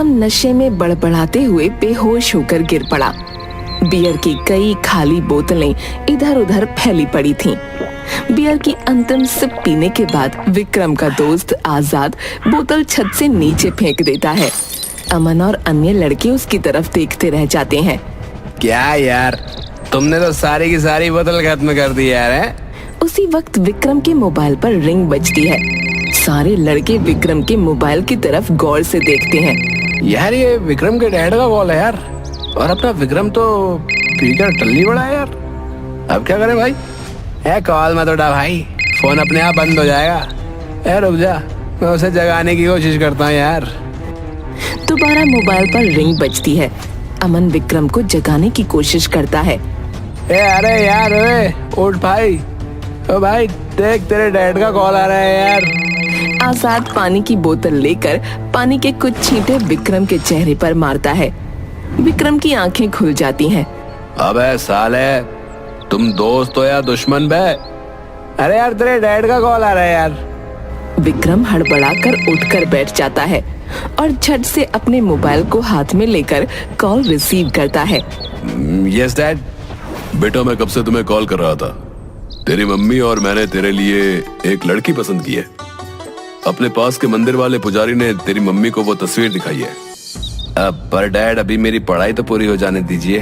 विक्रम नशे में बड़बड़ाते हुए बेहोश होकर गिर पड़ा। बियर की कई खाली बोतलें इधर उधर फैली पड़ी थीं। बियर की अंतिम सिप पीने के बाद विक्रम का दोस्त आजाद बोतल छत से नीचे फेंक देता है। अमन और अन्य लड़के उसकी तरफ देखते रह जाते हैं। क्या यार, तुमने तो सारी की सारी बोतल खत्म कर दी यार। है? उसी वक्त विक्रम के मोबाइल पर रिंग बजती है। सारे लड़के विक्रम के मोबाइल की तरफ गौर से देखते हैं। यार ये विक्रम के डैड का कॉल है यार, और अपना विक्रम तो पीकर टल्ली बड़ा है यार। अब क्या करें भाई? कॉल मत उठा भाई, फोन अपने आप बंद हो जाएगा। रुक जा, मैं उसे जगाने की कोशिश करता हूँ यार। दोबारा मोबाइल पर रिंग बजती है। अमन विक्रम को जगाने की कोशिश करता है। अरे यार, उठ भाई। ओ भाई देख, तेरे डैड का कॉल आ रहा है यार। आजाद पानी की बोतल लेकर पानी के कुछ छींटे विक्रम के चेहरे पर मारता है। विक्रम की आंखें खुल जाती हैं। अबे साले, तुम दोस्त हो या दुश्मन बे? अरे यार तेरे डैड का कॉल आ रहा है यार। विक्रम हड़बड़ाकर उठकर बैठ जाता है और झट से अपने मोबाइल को हाथ में लेकर कॉल रिसीव करता है। Yes dad. बेटा, मैं कब से तुम्हें कॉल कर रहा था। तेरी मम्मी और मैंने तेरे लिए एक लड़की पसंद की है। अपने पास के मंदिर वाले पुजारी ने तेरी मम्मी को वो तस्वीर दिखाई है। पर डैड, अभी मेरी पढ़ाई तो पूरी हो जाने दीजिए।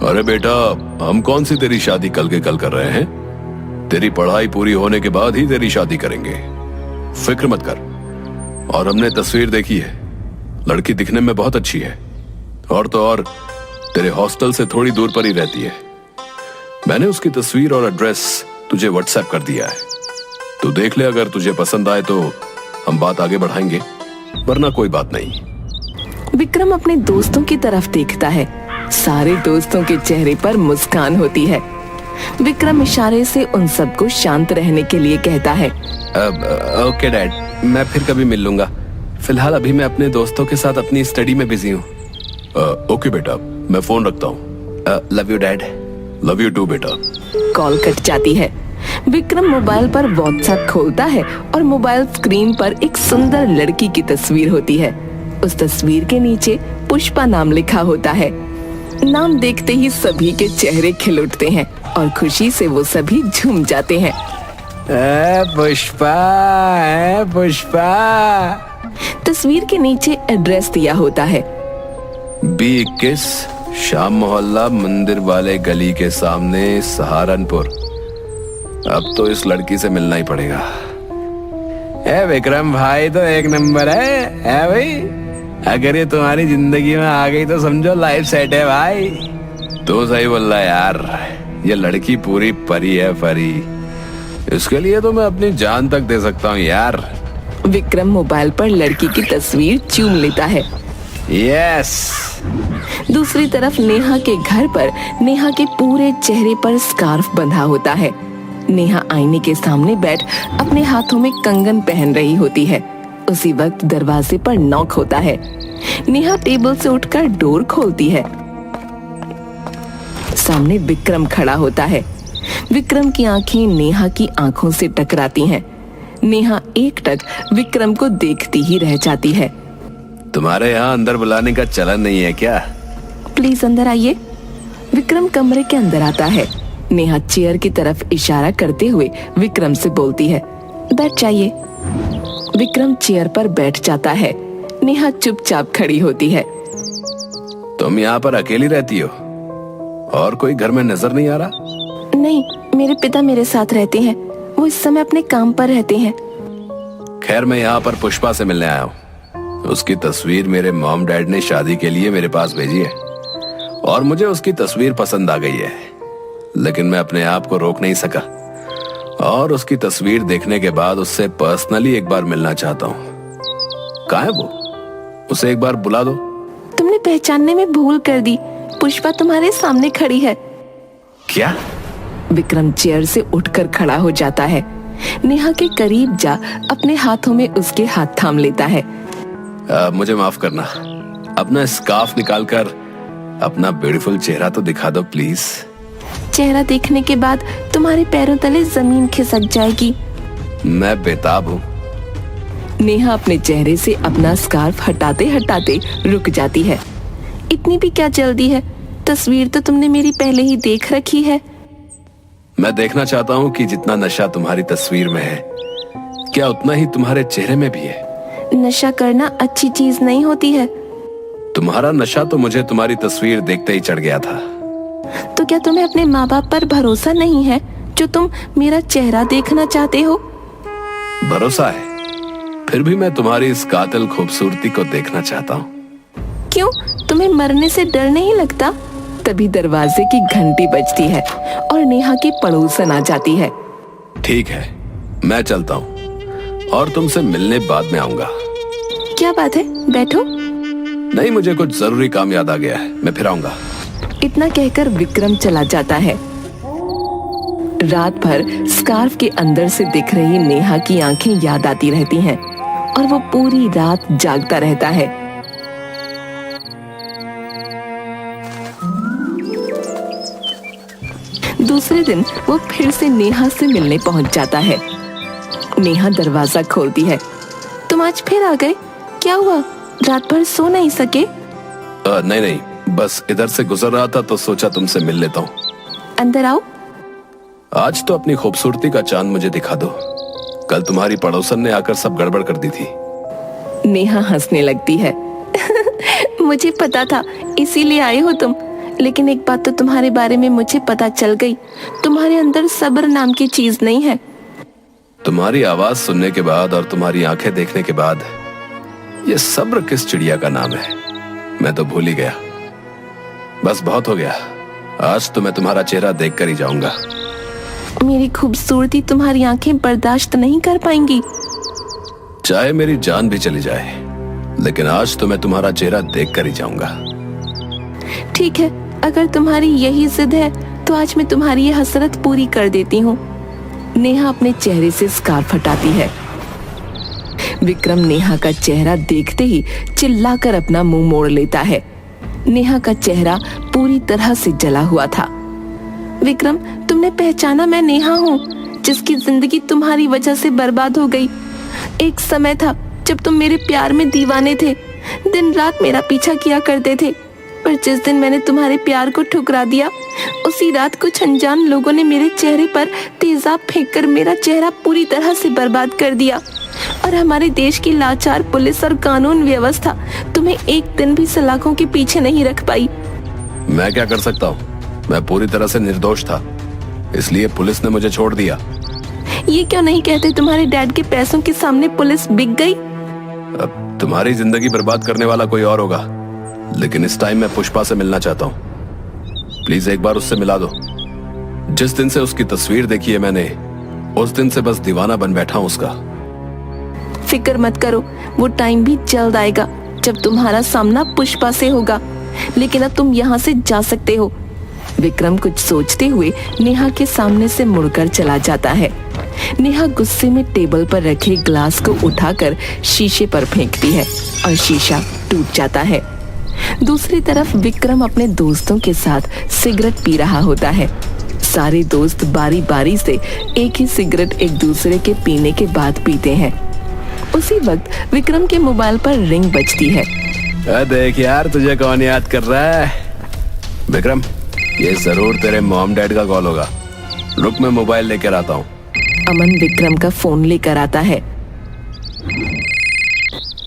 अरे बेटा, हम कौन सी तेरी शादी कल के कल कर रहे हैं। तेरी पढ़ाई पूरी होने के बाद ही तेरी शादी करेंगे, फिक्र मत कर। और हमने तस्वीर देखी है, लड़की दिखने में बहुत अच्छी है, और तो और तेरे हॉस्टल से थोड़ी दूर पर ही रहती है। मैंने उसकी तस्वीर और एड्रेस तुझे व्हाट्सएप कर दिया है। तू देख ले, अगर तुझे पसंद आए तो हम बात आगे बढ़ाएंगे, वरना कोई बात नहीं। विक्रम अपने दोस्तों की तरफ देखता है। सारे दोस्तों के चेहरे पर मुस्कान होती है। विक्रम इशारे से उन सबको शांत रहने के लिए कहता है। ओके डैड, मैं फिर कभी मिल लूंगा। फिलहाल अभी मैं अपने दोस्तों के साथ अपनी स्टडी में बिजी हूँ। ओके बेटा, मैं फोन रखता हूँ। Love you dad. Love you too बेटा। कॉल कट जाती है। विक्रम मोबाइल पर व्हाट्सएप खोलता है और मोबाइल स्क्रीन पर एक सुंदर लड़की की तस्वीर होती है। उस तस्वीर के नीचे पुष्पा नाम लिखा होता है। नाम देखते ही सभी के चेहरे खिल उठते हैं और खुशी से वो सभी झूम जाते हैं। पुष्पा, पुष्पा। तस्वीर के नीचे एड्रेस दिया होता है। B21 शाम मोहल्ला मंदिर वाले गली के सामने, सहारनपुर। अब तो इस लड़की से मिलना ही पड़ेगा। विक्रम भाई तो एक नंबर है भाई। अगर ये तुम्हारी जिंदगी में आ गई तो समझो लाइफ सेट है भाई। तो सही बोल रहा है यार, ये लड़की पूरी परी है, परी। इसके लिए तो मैं अपनी जान तक दे सकता हूँ यार। विक्रम मोबाइल पर लड़की की तस्वीर चूम लेता है। यस। दूसरी तरफ नेहा के घर पर नेहा के पूरे चेहरे पर स्कार्फ बंधा होता है। नेहा आईने के सामने बैठ अपने हाथों में कंगन पहन रही होती है। उसी वक्त दरवाजे पर नॉक होता है। नेहा टेबल से उठकर डोर खोलती है। सामने विक्रम खड़ा होता है। विक्रम की आंखें नेहा की आंखों से टकराती हैं। नेहा एकटक विक्रम को देखती ही रह जाती है। तुम्हारे यहाँ अंदर बुलाने का चलन नहीं है क्या? प्लीज अंदर आइए। विक्रम कमरे के अंदर आता है। नेहा चेयर की तरफ इशारा करते हुए विक्रम से बोलती है, बैठ जाइए। विक्रम चेयर पर बैठ जाता है। नेहा चुपचाप खड़ी होती है। तुम यहाँ पर अकेली रहती हो और कोई घर में नजर नहीं आ रहा? नहीं, मेरे पिता मेरे साथ रहते हैं। वो इस समय अपने काम पर रहते हैं। खैर, मैं यहाँ पर पुष्पा से मिलने आया हूँ। उसकी तस्वीर मेरे मॉम डैड ने शादी के लिए मेरे पास भेजी है और मुझे उसकी तस्वीर पसंद आ गई है, लेकिन मैं अपने आप को रोक नहीं सका और उसकी तस्वीर देखने के बाद उससे पर्सनली एक बार मिलना चाहता हूँ। कहाँ है वो? उसे एक बार बुला दो। तुमने पहचानने में भूल कर दी। पुष्पा तुम्हारे सामने खड़ी है। क्या? विक्रम चेयर से उठकर खड़ा हो जाता है। नेहा के करीब जा अपने हाथों में उसके हाथ थाम लेता है। मुझे माफ करना। अपना स्कार्फ निकालकर अपना ब्यूटीफुल चेहरा तो दिखा दो प्लीज। चेहरा देखने के बाद तुम्हारे पैरों तले जमीन खिसक जाएगी। मैं बेताब हूँ। नेहा अपने चेहरे से अपना स्कार्फ हटाते हटाते रुक जाती है। इतनी भी क्या जल्दी है? तस्वीर तो तुमने मेरी पहले ही देख रखी है। मैं देखना चाहता हूँ कि जितना नशा तुम्हारी तस्वीर में है, क्या उतना ही तुम्हारे चेहरे में भी है। नशा करना अच्छी चीज नहीं होती है। तुम्हारा नशा तो मुझे तुम्हारी तस्वीर देखते ही चढ़ गया था। तो क्या तुम्हें अपने माँ बाप पर भरोसा नहीं है, जो तुम मेरा चेहरा देखना चाहते हो? भरोसा है, फिर भी मैं तुम्हारी इस कातिल खूबसूरती को देखना चाहता हूँ। क्यों, तुम्हें मरने से डर नहीं लगता? तभी दरवाजे की घंटी बजती है और नेहा की पड़ोसन आ जाती है। ठीक है, मैं चलता हूँ और तुमसे मिलने बाद में आऊंगा। क्या बात है, बैठो। नहीं, मुझे कुछ जरूरी काम याद आ गया है, मैं फिर आऊंगा। इतना कहकर विक्रम चला जाता है। रात भर स्कार्फ के अंदर से दिख रही नेहा की आंखें याद आती रहती हैं और वो पूरी रात जागता रहता है। दूसरे दिन वो फिर से नेहा से मिलने पहुंच जाता है। नेहा दरवाजा खोलती है। तुम आज फिर आ गए? क्या हुआ, रात भर सो नहीं सके? नहीं, बस इधर से गुजर रहा था तो सोचा तुमसे मिल लेता हूँ। अंदर आओ। आज तो अपनी खूबसूरती का चांद मुझे दिखा दो। कल तुम्हारी पड़ोसन ने आकर सब गड़बड़ कर दी थी। नेहा हंसने लगती है। मुझे पता था, इसीलिए आए हो तुम। लेकिन एक बात तो तुम्हारे बारे में मुझे पता चल गई, तुम्हारे अंदर सब्र नाम की चीज नहीं है। तुम्हारी आवाज सुनने के बाद और तुम्हारी आंखें देखने के बाद ये सब्र किस चिड़िया का नाम है, मैं तो भूल ही गया। बस बहुत हो गया, आज तो मैं तुम्हारा चेहरा देखकर ही जाऊंगा। मेरी खूबसूरती तुम्हारी आंखें बर्दाश्त नहीं कर पाएंगी। चाहे मेरी जान भी चली जाए, लेकिन आज तो मैं तुम्हारा चेहरा देखकर ही जाऊंगा। ठीक है, अगर तुम्हारी यही जिद है तो आज मैं तुम्हारी ये हसरत पूरी कर देती हूँ। नेहा अपने चेहरे से स्कार्फ हटाती है। विक्रम नेहा का चेहरा देखते ही चिल्लाकर अपना मुंह मोड़ लेता है। नेहा का चेहरा पूरी तरह से जला हुआ था। विक्रम, तुमने पहचाना मैं नेहा हूँ, जिसकी जिंदगी तुम्हारी वजह से बर्बाद हो गई। एक समय था जब तुम मेरे प्यार में दीवाने थे, दिन रात मेरा पीछा किया करते थे। पर जिस दिन मैंने तुम्हारे प्यार को ठुकरा दिया, उसी रात कुछ अनजान लोगों ने मेरे चेहरे पर तेजाब फेंककर मेरा चेहरा पूरी तरह से बर्बाद कर दिया। और हमारे देश की लाचार पुलिस और कानून व्यवस्था तुम्हें एक दिन भी सलाखों के पीछे नहीं रख पाई। मैं क्या कर सकता हूँ, मैं पूरी तरह से निर्दोष था, इसलिए पुलिस ने मुझे छोड़ दिया। ये क्यों नहीं कहते तुम्हारे डैड के पैसों के सामने पुलिस बिक गई? अब तुम्हारी जिंदगी बर्बाद करने वाला कोई और होगा, लेकिन इस टाइम मैं पुष्पा से मिलना चाहता हूँ। प्लीज एक बार उससे मिला दो। जिस दिन से उसकी तस्वीर देखी है मैंने, उस दिन से बस दीवाना बन बैठा हूँ उसका। फिक्र मत करो, वो टाइम भी जल्द आएगा जब तुम्हारा सामना पुष्पा से होगा। लेकिन अब तुम यहाँ से जा सकते हो। विक्रम कुछ सोचते हुए नेहा के सामने से मुड़कर चला जाता है। नेहा गुस्से में टेबल पर रखे ग्लास को उठाकर शीशे पर फेंकती है और शीशा टूट जाता है। दूसरी तरफ विक्रम अपने दोस्तों के साथ सिगरेट पी रहा होता है। सारे दोस्त बारी बारी से एक ही सिगरेट एक दूसरे के पीने के बाद पीते हैं। उसी वक्त विक्रम के मोबाइल पर रिंग बजती है। देख यार, तुझे कौन याद कर रहा है? विक्रम, ये जरूर तेरे मॉम डैड का कॉल होगा। रुक, मैं मोबाइल लेकर आता हूँ। अमन विक्रम का फोन लेकर आता है।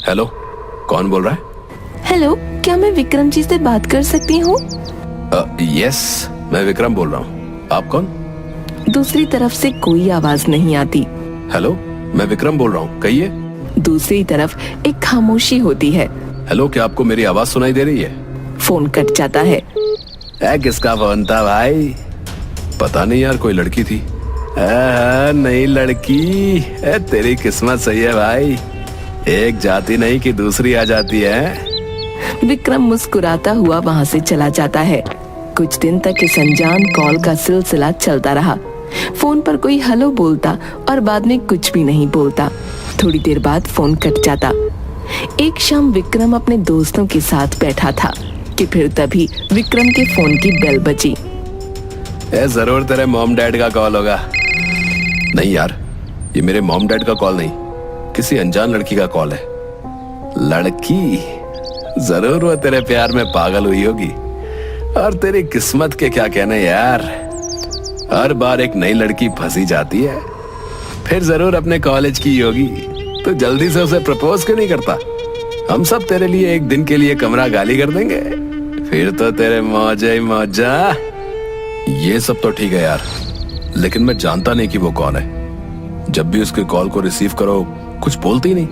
हेलो, कौन बोल रहा है? हेलो, क्या मैं विक्रम जी से बात कर सकती हूँ? यस, मैं विक्रम बोल रहा हूँ। आप कौन? दूसरी तरफ से कोई आवाज नहीं आती। हेलो, मैं विक्रम बोल रहा हूँ, कहिए। दूसरी तरफ एक खामोशी होती है। हेलो, क्या आपको मेरी आवाज सुनाई दे रही है? फोन कट जाता है। किसका फोन था भाई? पता नहीं यार, कोई लड़की थी। नहीं लड़की, तेरी किस्मत सही है भाई, एक जाती नहीं कि दूसरी आ जाती है। विक्रम मुस्कुराता हुआ वहाँ से चला जाता है। कुछ दिन तक इस अनजान कॉल का सिलसिला चलता रहा। फोन पर कोई हेलो बोलता और बाद में कुछ भी नहीं बोलता। थोड़ी देर बाद फोन कट जाता। एक शाम विक्रम अपने दोस्तों के साथ बैठा था कि फिर तभी विक्रम के फोन की बेल बजी। जरूर तेरे मॉम डैड का कॉल होगा। नहीं यार, ये मेरे मॉम डैड का कॉल नहीं, किसी अनजान लड़की का कॉल है। लड़की? जरूर वो तेरे प्यार में पागल हुई होगी। और तेरी किस्मत के क्या कहने यार, हर बार एक नई लड़की फंसी जाती है। फिर जरूर अपने कॉलेज की होगी। तो जल्दी से उसे प्रपोज क्यों नहीं करता? हम सब तेरे लिए एक दिन के लिए कमरा गाली कर देंगे, फिर तो तेरे मौजा ही मौजा। ये सब तो ठीक है यार, लेकिन मैं जानता नहीं कि वो कौन है। जब भी उसके कॉल को रिसीव करो कुछ बोलती नहीं।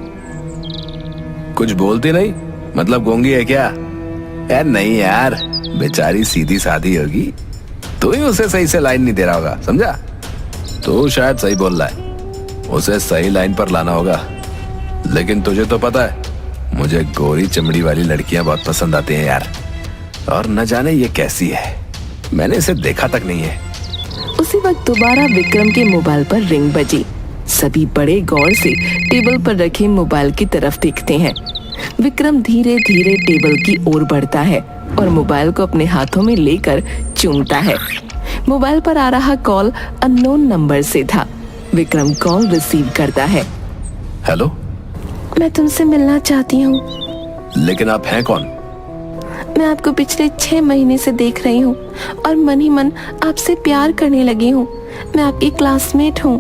कुछ बोलती नहीं? मतलब गूंगी है क्या? यार नहीं यार, बेचारी सीधी सादी होगी। तू ही उसे सही से लाइन नहीं दे रहा होगा, समझा? तो शायद सही बोल रहा है, उसे सही लाइन पर लाना होगा। लेकिन तुझे तो पता है मुझे गोरी चमड़ी वाली लड़कियां बहुत पसंद आती हैं यार। और न जाने ये कैसी है, मैंने इसे देखा तक नहीं है। उसी वक्त दोबारा विक्रम के मोबाइल पर रिंग बजी। सभी बड़े गौर से टेबल पर रखे मोबाइल की तरफ देखते हैं। विक्रम धीरे धीरे टेबल की ओर बढ़ता है और मोबाइल को अपने हाथों में लेकर चूमता है। मोबाइल पर आ रहा कॉल अननोन नंबर से था। विक्रम कॉल रिसीव करता है। हेलो, मैं तुमसे मिलना चाहती हूँ। लेकिन आप हैं कौन? मैं आपको पिछले 6 महीने से देख रही हूँ और मन ही मन आपसे प्यार करने लगी हूँ। मैं आपकी क्लासमेट हूँ।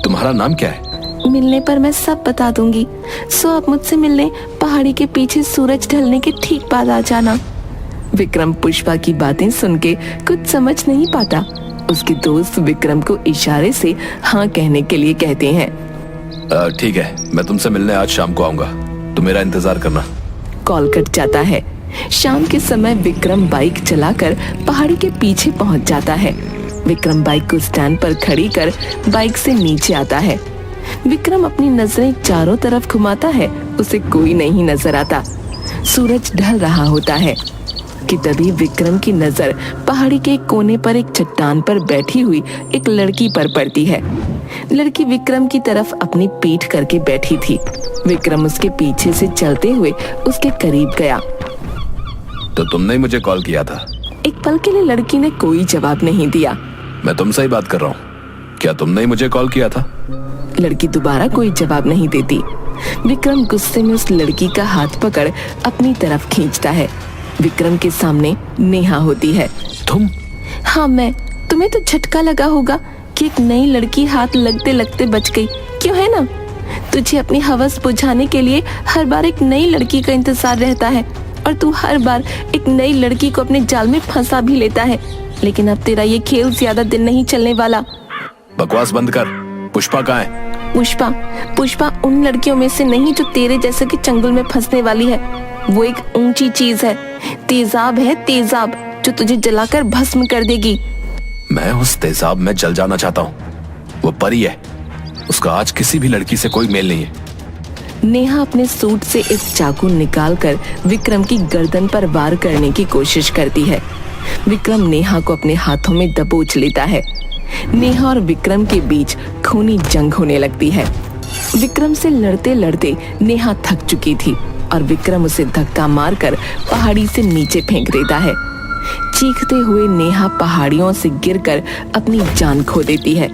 तुम्हारा नाम क्या है? मिलने पर मैं सब बता दूंगी। सो आप मुझसे मिलने पहाड़ी के पीछे सूरज ढलने के ठीक बाद आ जाना। विक्रम पुष्पा की बातें सुन के कुछ समझ नहीं पाता। उसके दोस्त विक्रम को इशारे से हाँ कहने के लिए कहते हैं। ठीक है, मैं तुमसे मिलने आज शाम को आऊंगा, तो मेरा इंतजार करना। कॉल कट जाता है। शाम के समय विक्रम बाइक चलाकर पहाड़ी के पीछे पहुंच जाता है। विक्रम बाइक को स्टैंड पर खड़ी कर बाइक से नीचे आता है। विक्रम अपनी नजरें चारों तरफ घुमाता है, उसे कोई नहीं नजर आता। सूरज ढल रहा होता है कि तभी विक्रम की नजर पहाड़ी के कोने पर एक चट्टान पर बैठी हुई एक लड़की पर पड़ती है। लड़की विक्रम की तरफ अपनी पीठ करके बैठी थी। विक्रम उसके पीछे से चलते हुए उसके करीब गया। तो तुमने ही मुझे कॉल किया था? एक पल के लिए लड़की ने कोई जवाब नहीं दिया। मैं तुमसे ही बात कर रहा हूँ, क्या तुमने ही मुझे कॉल किया था? लड़की दोबारा कोई जवाब नहीं देती। विक्रम गुस्से में उस लड़की का हाथ पकड़ अपनी तरफ खींचता है। विक्रम के सामने नेहा होती है। तुम? हाँ मैं। तुम्हें तो झटका लगा होगा कि एक नई लड़की हाथ लगते लगते बच गई, क्यों है ना? तुझे अपनी हवस बुझाने के लिए हर बार एक नई लड़की का इंतजार रहता है और तू हर बार एक नई लड़की को अपने जाल में फंसा भी लेता है। लेकिन अब तेरा ये खेल ज्यादा दिन नहीं चलने वाला। बकवास बंद कर। पुष्पा कहाँ है? पुष्पा उन लड़कियों में से नहीं जो तेरे जैसे के चंगुल में फंसने वाली है। वो एक ऊंची चीज है, तेजाब है, तेजाब, जो तुझे जलाकर भस्म कर देगी। मैं उस तेजाब में जल जाना चाहता हूँ। वो परी है, उसका आज किसी भी लड़की से कोई मेल नहीं है। नेहा अपने सूट से एक चाकू निकालकर विक्रम की गर्दन पर वार करने की कोशिश करती है। विक्रम नेहा को अपने हाथों में दबोच लेता है। नेहा और विक्रम के बीच खूनी जंग होने लगती है। विक्रम से लड़ते लड़ते नेहा थक चुकी थी और विक्रम उसे धक्का मारकर पहाड़ी से नीचे फेंक देता है। चीखते हुए नेहा पहाड़ियों से गिरकर अपनी जान खो देती है।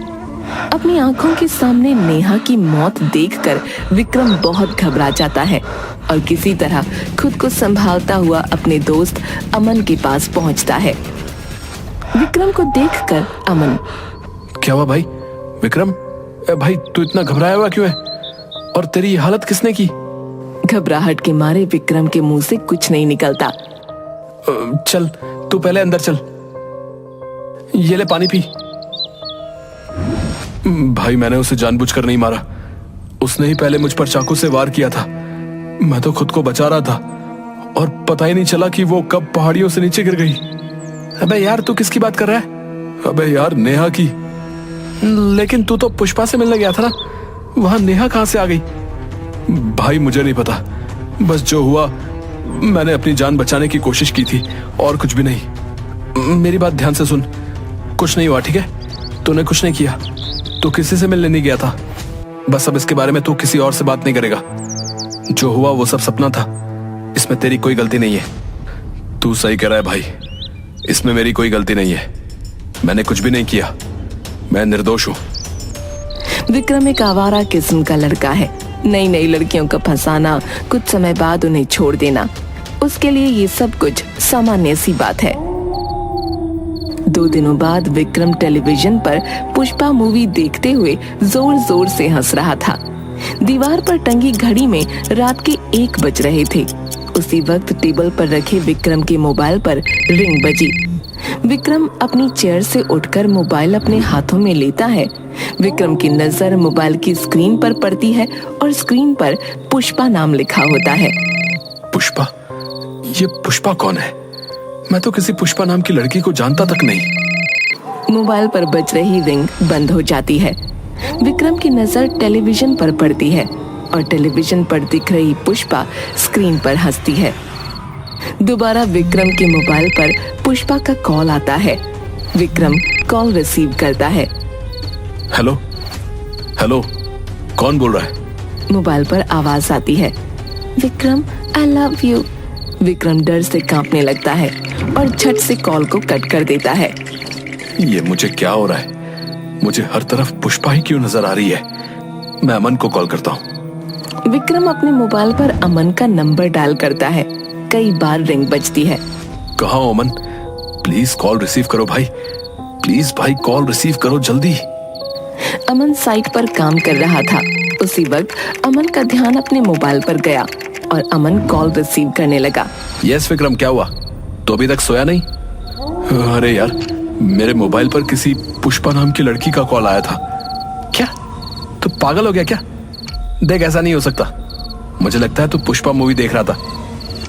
अपनी आंखों के सामने नेहा की मौत देखकर विक्रम बहुत घबरा जाता है और किसी तरह खुद को संभालता हुआ अपने दोस्त अमन के पास पहुंचता है। विक्रम को देखकर अमन, क्या हुआ भाई? विक्रम, भाई तू इतना घबराया हुआ क्यों है? और तेरी ये हालत किसने की? घबराहट के मारे विक्रम के मुंह से कुछ नहीं निकलता। चल तू पहले अंदर चल, ये ले पानी पी। भाई मैंने उसे जानबूझकर नहीं मारा, उसने ही पहले मुझ पर चाकू से वार किया था। मैं तो खुद को बचा रहा था और पता ही नहीं चला कि वो कब पहाड़ियों से नीचे गिर गई। अबे यार तू किसकी बात कर रहा है? अबे यार नेहा की। लेकिन तू तो पुष्पा से मिलने गया था ना, वहां नेहा कहां से आ गई? भाई मुझे नहीं पता, बस जो हुआ मैंने अपनी जान बचाने की कोशिश की थी और कुछ भी नहीं। मेरी बात ध्यान से सुन, कुछ नहीं हुआ, ठीक है? तूने कुछ नहीं किया, तू किसी से मिलने नहीं गया था। बस अब इसके बारे में तू किसी और से बात नहीं करेगा। जो हुआ वो सब सपना था, इसमें तेरी कोई गलती नहीं है। तू सही कह रहा है भाई, इसमें मेरी कोई गलती नहीं है। मैंने कुछ भी नहीं किया, मैं निर्दोष हूं। विक्रम एक आवारा किस्म का लड़का है। नई नई लड़कियों को फंसाना, कुछ समय बाद उन्हें छोड़ देना, उसके लिए ये सब कुछ सामान्य सी बात है। 2 दिनों बाद विक्रम टेलीविजन पर पुष्पा मूवी देखते हुए जोर जोर से हंस रहा था। दीवार पर टंगी घड़ी में रात के 1 बज रहे थे। उसी वक्त टेबल पर रखे विक्रम के मोबाइल पर रिंग बजी। विक्रम अपनी चेयर से उठकर मोबाइल अपने हाथों में लेता है। विक्रम की नजर मोबाइल की स्क्रीन पर पड़ती है और स्क्रीन पर पुष्पा नाम लिखा होता है। पुष्पा? ये पुष्पा कौन है? मैं तो किसी पुष्पा नाम की लड़की को जानता तक नहीं। मोबाइल पर बज रही रिंग बंद हो जाती है। विक्रम की नजर टेलीविजन पर पड़ती है और टेलीविजन पर दिख रही पुष्पा स्क्रीन पर हंसती है। दोबारा विक्रम के मोबाइल पर पुष्पा का कॉल आता है। विक्रम कॉल रिसीव करता है। हेलो हेलो, कौन बोल रहा है? मोबाइल पर आवाज आती है, Vikram I love you. Vikram डर से कांपने लगता है और झट से कॉल को कट कर देता है। ये मुझे क्या हो रहा है? मुझे हर तरफ पुष्पा ही क्यों नजर आ रही है? मैं अमन को कॉल करता हूँ। विक्रम अपने मोबाइल पर अमन का नंबर डायल करता है। कई बार रिंग बजती है। कहाँ हो अमन? प्लीज कॉल रिसीव करो भाई, प्लीज भाई कॉल रिसीव करो जल्दी। अमन साइट पर काम कर रहा था। उसी वक्त अमन का ध्यान अपने मोबाइल पर गया और अमन कॉल रिसीव करने लगा। यस विक्रम, क्या हुआ? तो अभी तक सोया नहीं? अरे यार, मेरे मोबाइल पर किसी पुष्पा नाम की लड़की का कॉल आया था। क्या तू पागल हो गया क्या? देख, ऐसा नहीं हो सकता। मुझे लगता है तू पुष्पा मूवी देख रहा था,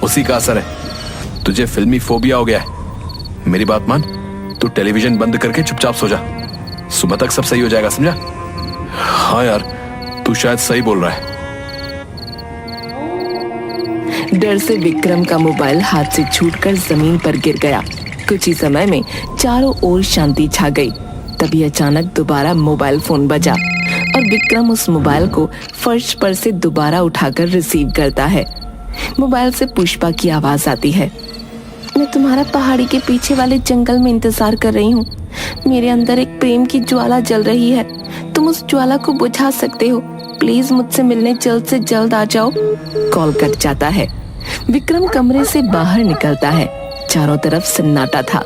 उसी का असर है। तुझे फिल्मी फोबिया हो गया है। मेरी बात मान, तू टेलीविजन बंद करके चुपचाप सो जा। सुबह तक सब सही हो जाएगा, समझा? हाँ यार, तू शायद सही बोल रहा है। डर से विक्रम का मोबाइल हाथ से छूटकर जमीन पर गिर गया। कुछ ही समय में चारों ओर शांति छा गई। तभी अचानक दोबारा मोबाइल फोन बजा और विक्रम उस मोबाइल को फर्श पर से दोबारा उठाकर रिसीव करता है। मोबाइल से पुष्पा की आवाज आती है, मैं तुम्हारा पहाड़ी के पीछे वाले जंगल में इंतजार कर रही हूँ। मेरे अंदर एक प्रेम की ज्वाला जल रही है, तुम उस ज्वाला को बुझा सकते हो। प्लीज मुझसे मिलने जल्द से जल्द आ जाओ। कॉल कट जाता है। विक्रम कमरे से बाहर निकलता है। चारों तरफ सन्नाटा था।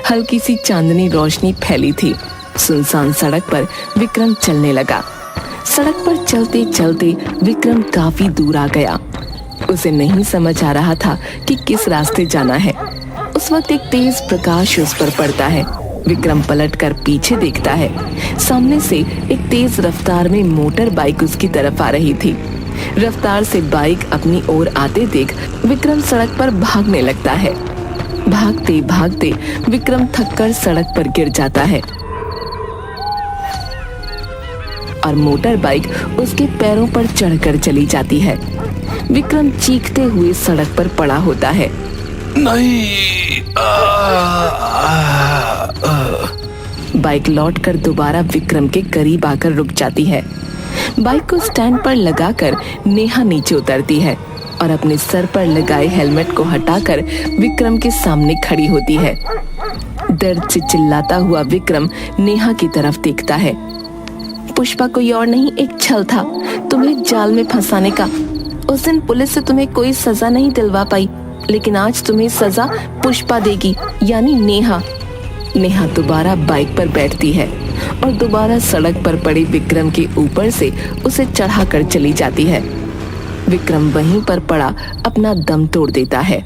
हल्की सी चांदनी रोशनी फैली थी। सुनसान सड़क पर विक्रम चलने लगा। सड़क पर चलते चलते विक्रम काफी दूर आ गया। उसे नहीं समझ आ रहा था कि किस रास्ते जाना है। उस वक्त एक तेज प्रकाश उस पर पड़ता है। विक्रम पलटकर पीछे देखता है। सामने से एक तेज रफ्तार में मोटर बाइक उसकी तरफ आ रही थी। रफ्तार से बाइक अपनी ओर आते देख विक्रम सड़क पर भागने लगता है। भागते भागते विक्रम थककर सड़क पर गिर जाता है और मोटर बाइक उसके पैरों पर चढ़कर चली जाती है। विक्रम चीखते हुए सड़क पर पड़ा होता है। नहीं। बाइक लौटकर दोबारा विक्रम के करीब आकर रुक जाती है। बाइक को स्टैंड पर लगाकर नेहा नीचे उतरती है और अपने सर पर लगाए हेलमेट को हटाकर विक्रम के सामने खड़ी होती है। दर्द से चिल्लाता हुआ विक्रम नेहा की तरफ देखता है। पुष्पा कोई और नहीं, एक छल था तुम्हें जाल में फंसाने का। उस दिन पुलिस से तुम्हें कोई सजा नहीं दिलवा पाई, लेकिन आज तुम्हें सजा पुष्पा देगी, यानी नेहा। नेहा दोबारा बाइक पर बैठती है और दोबारा सड़क पर पड़े विक्रम के ऊपर से उसे चढ़ाकर चली जाती है। विक्रम वहीं पर पड़ा अपना दम तोड़ देता है।